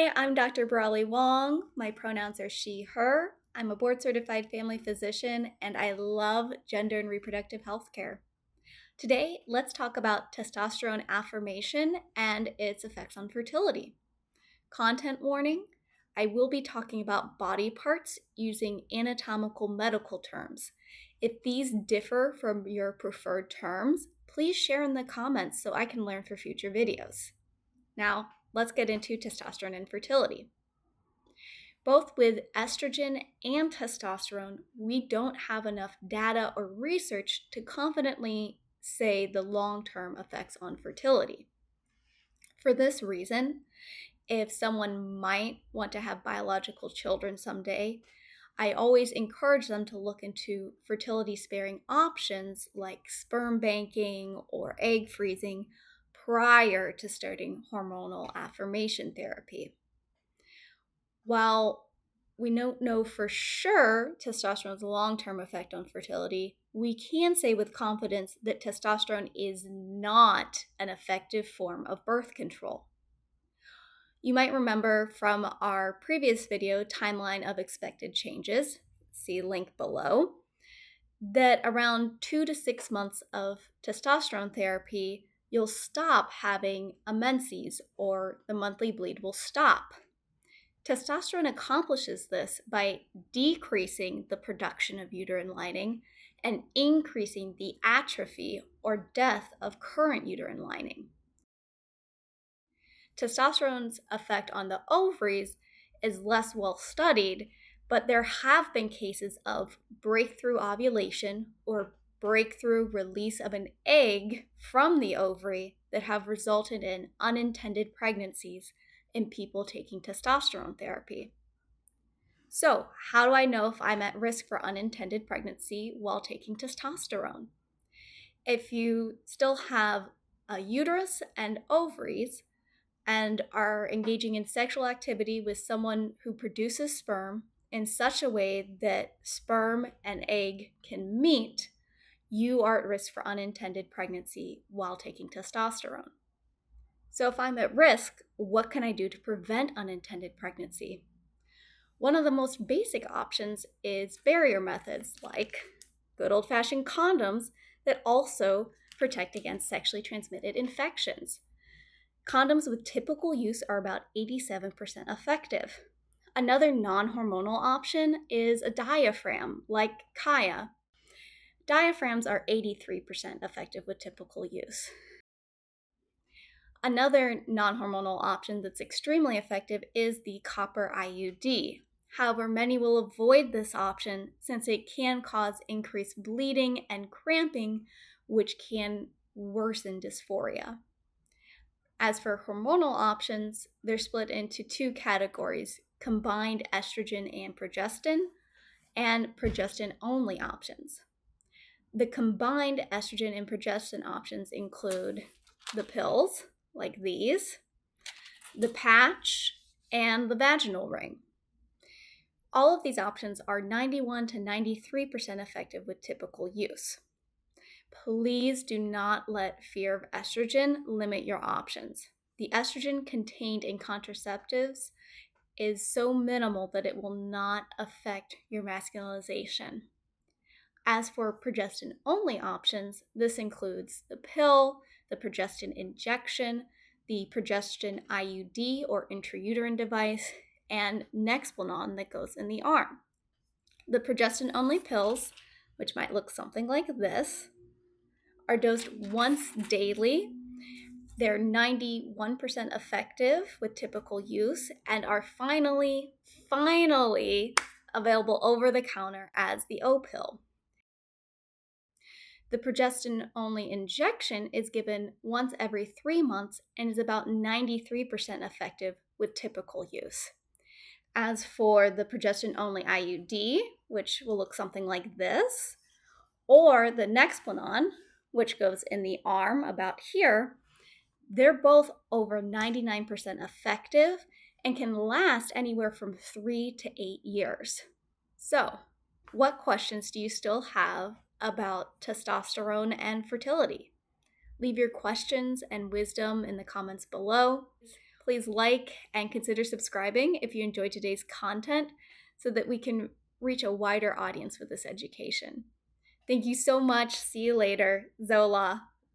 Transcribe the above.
Hi, I'm Dr. Brawley Wong. My pronouns are she, her. I'm a board-certified family physician, and I love gender and reproductive health care. Today, let's talk about testosterone affirmation and its effects on fertility. Content warning, I will be talking about body parts using anatomical medical terms. If these differ from your preferred terms, please share in the comments so I can learn for future videos. Now, let's get into testosterone and fertility. Both with estrogen and testosterone, we don't have enough data or research to confidently say the long-term effects on fertility. For this reason, if someone might want to have biological children someday, I always encourage them to look into fertility-sparing options like sperm banking or egg freezing prior to starting hormonal affirmation therapy. While we don't know for sure testosterone's long-term effect on fertility, we can say with confidence that testosterone is not an effective form of birth control. You might remember from our previous video, Timeline of Expected Changes, see link below, that around 2 to 6 months of testosterone therapy, you'll stop having a menses or the monthly bleed will stop. Testosterone accomplishes this by decreasing the production of uterine lining and increasing the atrophy or death of current uterine lining. Testosterone's effect on the ovaries is less well studied, but there have been cases of breakthrough ovulation or breakthrough release of an egg from the ovary that have resulted in unintended pregnancies in people taking testosterone therapy. So, how do I know if I'm at risk for unintended pregnancy while taking testosterone? If you still have a uterus and ovaries and are engaging in sexual activity with someone who produces sperm in such a way that sperm and egg can meet, you are at risk for unintended pregnancy while taking testosterone. So if I'm at risk, what can I do to prevent unintended pregnancy? One of the most basic options is barrier methods like good old-fashioned condoms that also protect against sexually transmitted infections. Condoms with typical use are about 87% effective. Another non-hormonal option is a diaphragm like Kaya. Diaphragms are 83% effective with typical use. Another non-hormonal option that's extremely effective is the copper IUD. However, many will avoid this option since it can cause increased bleeding and cramping, which can worsen dysphoria. As for hormonal options, they're split into two categories: combined estrogen and progestin-only options. The combined estrogen and progestin options include the pills, like these, the patch, and the vaginal ring. All of these options are 91 to 93% effective with typical use. Please do not let fear of estrogen limit your options. The estrogen contained in contraceptives is so minimal that it will not affect your masculinization. As for progestin-only options, this includes the pill, the progestin injection, the progestin IUD or intrauterine device, and Nexplanon that goes in the arm. The progestin-only pills, which might look something like this, are dosed once daily. They're 91% effective with typical use and are finally available over the counter as the O-pill. The progestin-only injection is given once every 3 months and is about 93% effective with typical use. As for the progestin-only IUD, which will look something like this, or the Nexplanon, which goes in the arm about here, they're both over 99% effective and can last anywhere from 3 to 8 years. So, what questions do you still have about testosterone and fertility? Leave your questions and wisdom in the comments below. Please like and consider subscribing if you enjoyed today's content so that we can reach a wider audience with this education. Thank you so much. See you later. Zola.